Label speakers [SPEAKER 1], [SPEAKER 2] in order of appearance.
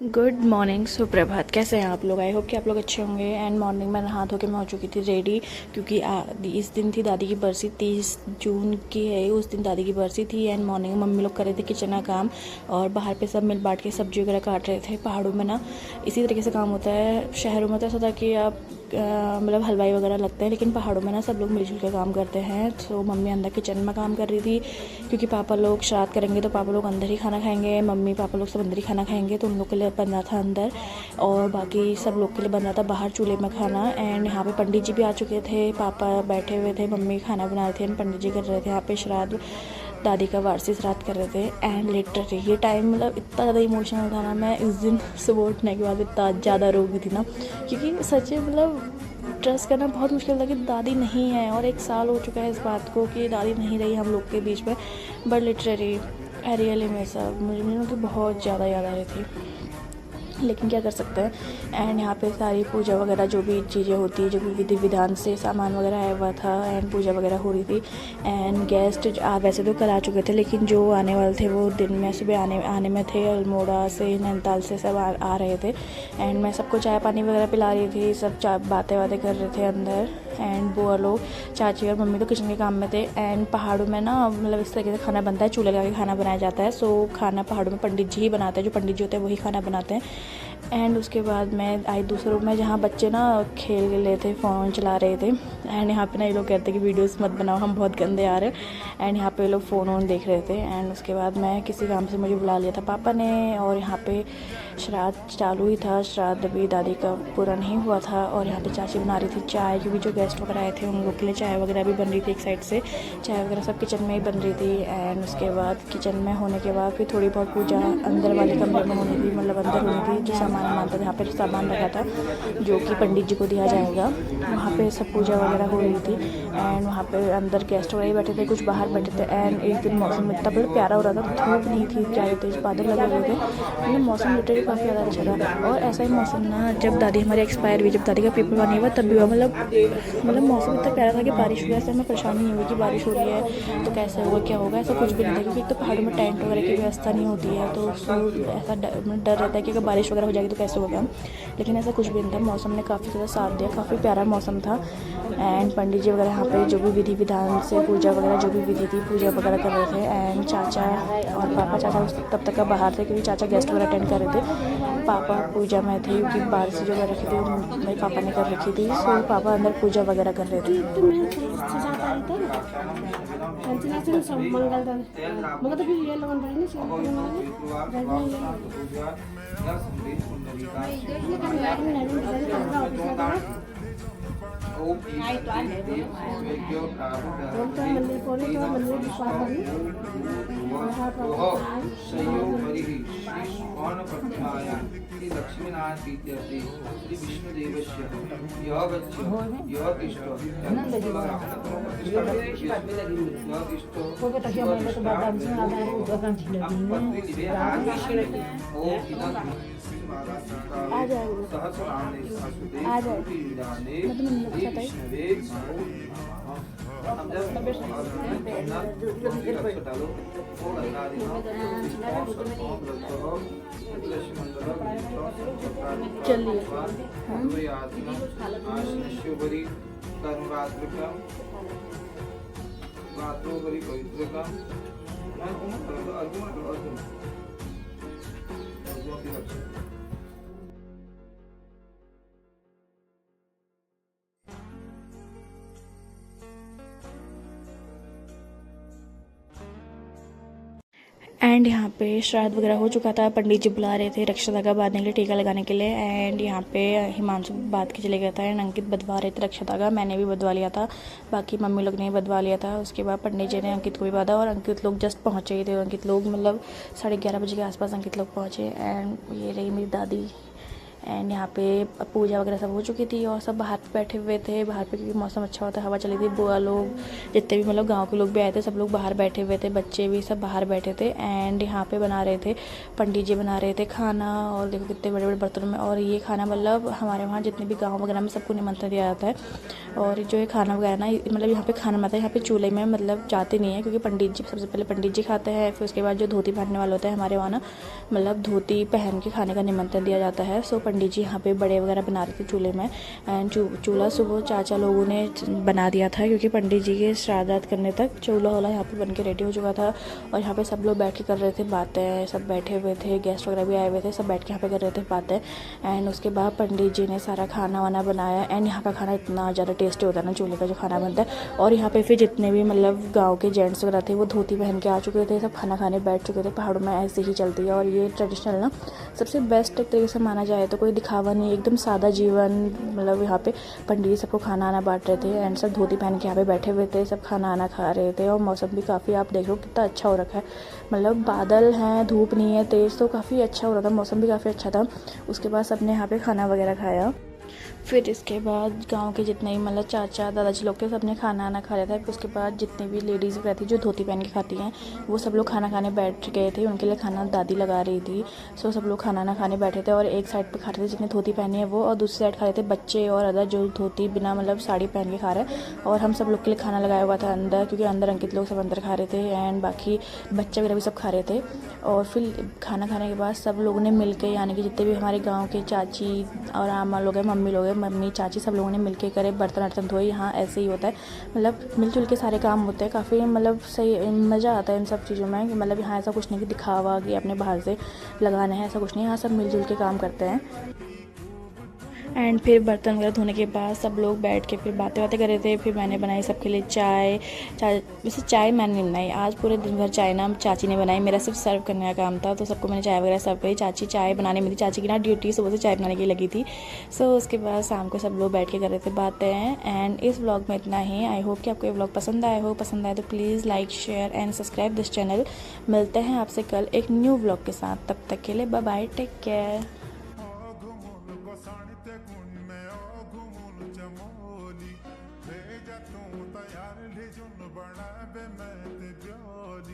[SPEAKER 1] Good morning, सुप्रभात। कैसे हैं आप लोग? आई होप कि आप लोग अच्छे होंगे। एंड मॉर्निंग में नहा धो के मैं हो चुकी थी रेडी, क्योंकि इस दिन थी दादी की बरसी। 30 जून की है, उस दिन दादी की बरसी थी। एंड मॉर्निंग में मम्मी लोग कर रहे थे किचन का काम, और बाहर पे सब मिल बांट के सब्जी वगैरह काट रहे थे। पहाड़ों में ना इसी तरीके से काम होता है। शहरों में तो ऐसा था कि आप मतलब हलवाई वगैरह लगते हैं, लेकिन पहाड़ों में ना सब लोग मिलजुल के काम करते हैं। तो मम्मी अंदर किचन में काम कर रही थी, क्योंकि पापा लोग श्राद्ध करेंगे तो पापा लोग अंदर ही खाना खाएंगे। मम्मी पापा लोग सब अंदर ही खाना खाएंगे, तो उन लोग के लिए बन रहा था अंदर, और बाकी सब लोग के लिए बन रहा था बाहर चूल्हे में खाना। एंड यहाँ पे पंडित जी भी आ चुके थे, पापा बैठे हुए थे, मम्मी खाना बना रहे थे, एंड पंडित जी कर रहे थे यहाँ पे श्राद्ध। दादी का वार्षिक श्राद्ध कर रहे थे। एंड लिटरली ये टाइम मतलब इतना ज़्यादा इमोशनल था ना, मैं इस दिन सुबह उठने के बाद इतना ज़्यादा रो गई थी ना, क्योंकि सच में मतलब ट्रस्ट करना बहुत मुश्किल था कि दादी नहीं है, और 1 साल हो चुका है इस बात को कि दादी नहीं रही हम लोग के बीच में। बट लिटरली रियली में सब मुझे उनकी बहुत ज़्यादा याद आ रही थी, लेकिन क्या कर सकते हैं। एंड यहाँ पे सारी पूजा वगैरह जो भी चीज़ें होती है, जो भी विधि विधान से सामान वगैरह आया हुआ था, एंड पूजा वगैरह हो रही थी। एंड गेस्ट वैसे तो कल आ चुके थे, लेकिन जो आने वाले थे वो दिन में सुबह आने में थे। अल्मोड़ा से, नैनीताल से सब आ रहे थे। एंड मैं सबको चाय पानी वगैरह पिला रही थी, सब बातें वातें कर रहे थे अंदर। एंड बुआ लोग, चाची और मम्मी तो किचन के काम में थे। एंड पहाड़ों में ना मतलब इस तरीके से खाना बनता है, चूल्हे लगा के खाना बनाया जाता है। सो खाना पहाड़ों में पंडित जी ही बनाते हैं, जो पंडित जी होते हैं वही खाना बनाते हैं। एंड उसके बाद मैं आई दूसरे रूम में, जहाँ बच्चे ना खेल रहे थे, फ़ोन चला रहे थे। एंड यहाँ पे ना ये लोग कहते हैं कि वीडियोस मत बनाओ, हम बहुत गंदे आ रहे हैं। एंड यहाँ पे ये लोग फ़ोन वोन देख रहे थे। एंड उसके बाद मैं किसी काम से मुझे बुला लिया था पापा ने, और यहाँ पे श्राद्ध चालू ही था। श्राद्ध अभी दादी का पूरा नहीं हुआ था, और यहाँ पे चाची बना रही थी चाय, क्योंकि जो गेस्ट वगैरह आए थे उन लोग के लिए चाय वगैरह भी बन रही थी। एक साइड से चाय वगैरह सब किचन में ही बन रही थी। एंड उसके बाद किचन में होने के बाद फिर थोड़ी बहुत पूजा अंदर वाले कमरे में होनी थी, मतलब अंदर होनी थी, जो सामान वामान था, जहाँ पर सामान रखा था जो कि पंडित जी को दिया जाएगा, वहाँ पे सब पूजा वगैरह हो रही थी। एंड वहाँ पे अंदर गेस्ट वगैरह बैठे थे, कुछ बाहर बैठे थे। एंड एक दिन मौसम इतना बड़ा प्यारा हो रहा था, धूप नहीं थी, क्या होते बादल लगे हुए थे, मतलब मौसम लिटरली काफ़ी ज़्यादा अच्छा था। और ऐसा ही मौसम ना जब दादी हमारी एक्सपायर हुई, जब दादी का पेपर बना हुआ तब भी हुआ। मतलब मौसम इतना प्यारा था कि बारिश वगैरह से हमें परेशानी नहीं हुई कि बारिश हो रही है तो कैसे होगा क्या होगा, ऐसा कुछ भी नहीं था। क्योंकि एक तो पहाड़ों में टेंट वगैरह की व्यवस्था नहीं होती है, तो ऐसा डर रहता है कि अगर बारिश वगैरह हो जाएगी तो कैसे होगा। लेकिन ऐसा कुछ भी नहीं था, मौसम ने काफ़ी ज़्यादा साथ दिया, काफ़ी प्यारा मौसम था। एंड पंडित जी वगैरह यहाँ पे जो भी विधि विधान से पूजा वगैरह जो भी विधि थी, पूजा वगैरह कर रहे थे। एंड चाचा और पापा, चाचा तब तक का बाहर थे क्योंकि चाचा गेस्ट वगैरह अटेंड कर रहे थे। पापा पूजा में थे, क्योंकि बारिश जो वगैरह रखी थी वो मेरे पापा ने कर रखी थी। सो पापा अंदर पूजा वगैरह कर रहे थे।
[SPEAKER 2] लक्ष्मीनारायण श्री विष्णुदेवस्य यह गच्छ यह तिष्ठ
[SPEAKER 1] आ जाएगा, आ जाए चलिए। एंड यहाँ पे श्राद्ध वगैरह हो चुका था, पंडित जी बुला रहे थे रक्षा धागा बांधने के लिए, टीका लगाने के लिए। एंड यहाँ पे हिमांशु बांध के चले गया था, एंड अंकित बंधवा रहे थे रक्षा धागा, मैंने भी बंधवा लिया था, बाकी मम्मी लोग ने बंधवा लिया था। उसके बाद पंडित जी ने अंकित को भी बांधा, और अंकित लोग जस्ट पहुँचे ही थे। अंकित लोग मतलब 11:30 बजे के आसपास अंकित लोग पहुँचे। एंड ये रही मेरी दादी। एंड यहाँ पे पूजा वगैरह सब हो चुकी थी और सब बाहर पे बैठे हुए थे। बाहर पे क्योंकि मौसम अच्छा होता है, हवा चली थी। बुआ लोग जितने भी मतलब गांव के लोग भी आए थे, सब लोग बाहर बैठे हुए थे, बच्चे भी सब बाहर बैठे थे। एंड यहाँ पे बना रहे थे, पंडित जी बना रहे थे खाना, और देखो कितने बड़े बड़े बर्तनों में। और ये खाना मतलब हमारे वहाँ जितने भी गाँव वगैरह में सबको निमंत्रण दिया जाता है। और जो ये खाना वगैरह ना, मतलब यहाँ पे खाना बनाता है, यहाँ पे चूल्हे में मतलब जाते नहीं है, क्योंकि पंडित जी सबसे पहले पंडित जी खाते हैं, फिर उसके बाद जो धोती पहनने वाले होते हैं हमारे वहाँ ना, मतलब धोती पहन के खाने का निमंत्रण दिया जाता है। सो पंडित जी यहाँ पे बड़े वगैरह बना रहे थे चूल्हे में। एंड चूल्हा सुबह चाचा लोगों ने बना दिया था, क्योंकि पंडित जी के श्राद्ध करने तक चूल्हा वाला यहाँ पे बन के रेडी हो चुका था। और यहाँ पे सब लोग बैठ के कर रहे थे बातें, सब बैठे हुए थे, गेस्ट वगैरह भी आए हुए थे, सब बैठ के यहाँ पे कर रहे थे बातें। एंड उसके बाद पंडित जी ने सारा खाना वाना बनाया। एंड यहाँ का खाना इतना ज़्यादा टेस्टी होता है ना, चूल्हे का जो खाना बनता है। और यहाँ पे फिर जितने भी मतलब गाँव के जेंट्स वगैरह थे वो धोती पहन के आ चुके थे, सब खाना खाने बैठ चुके थे। पहाड़ों में ऐसे ही चलती है, और ये ट्रेडिशनल ना सबसे बेस्ट एक तरीके से माना जाए तो। कोई दिखावा नहीं, एकदम सादा जीवन। मतलब यहाँ पे पंडित जी सबको खाना आना बांट रहे थे, एंड सब धोती पहन के यहाँ पे बैठे हुए थे, सब खाना आना खा रहे थे। और मौसम भी काफ़ी, आप देख लो कितना अच्छा हो रखा है, मतलब बादल हैं, धूप नहीं है तेज़, तो काफ़ी अच्छा हो रहा था, मौसम भी काफ़ी अच्छा था। उसके बाद सबने यहाँ पे खाना वगैरह खाया। फिर इसके बाद गांव के जितने भी मतलब चाचा दादाजी लोग थे, सबने खाना आना खा लिया था। फिर उसके बाद जितनी भी लेडीज़ वगैरह थी जो धोती पहन के खाती हैं, वो सब लोग खाना खाने बैठ गए थे। उनके लिए खाना दादी लगा रही थी। सो सब लोग खाना ना खाने बैठे थे, और एक साइड पे खाते थे जितने धोती पहनी है वो, और दूसरी साइड खा रहे थे बच्चे और अदर जो धोती बिना मतलब साड़ी पहन के खा रहे हैं। और हम सब लोग के लिए खाना लगाया हुआ था अंदर, क्योंकि अंदर अंकित लोग सब अंदर खा रहे थे, एंड बाकी बच्चे वगैरह भी सब खा रहे थे। और फिर खाना खाने के बाद सब लोगों ने मिल के, यानी कि जितने भी हमारे गाँव के चाची और आमा लोग हैं, मम्मी लोग हैं, मम्मी चाची सब लोगों ने मिलके करे, बर्तन वर्तन धोए। यहाँ ऐसे ही होता है, मतलब मिलजुल के सारे काम होते हैं, काफ़ी मतलब सही मज़ा आता है इन सब चीज़ों में। मतलब यहाँ ऐसा कुछ नहीं कि दिखावा कि अपने बाहर से लगाना है, ऐसा कुछ नहीं। यहाँ सब मिलजुल के काम करते हैं। एंड फिर बर्तन वगैरह धोने के बाद सब लोग बैठ के फिर बातें कर रहे थे। फिर मैंने बनाई सबके लिए चाय। वैसे चाय मैंने नहीं बनाई आज, पूरे दिन भर चाय ना चाची ने बनाई, मेरा सिर्फ सर्व करने का काम था। तो सबको मैंने चाय वगैरह सर्व करी। चाची चाय बनाने में थी, चाची की ना ड्यूटी सुबह से चाय बनाने की लगी थी। सो उसके बाद शाम को सब लोग बैठ के कर रहे थे बातें। एंड इस व्लॉग में इतना ही। आई होप कि आपको ये व्लॉग पसंद आया हो। पसंद आए तो please like share and subscribe this channel. मिलते हैं आपसे कल एक न्यू व्लॉग के साथ, तब तक के लिए बाय बाय, टेक केयर।
[SPEAKER 3] तैयार ले जुन बना बे मैं ते ब्योली।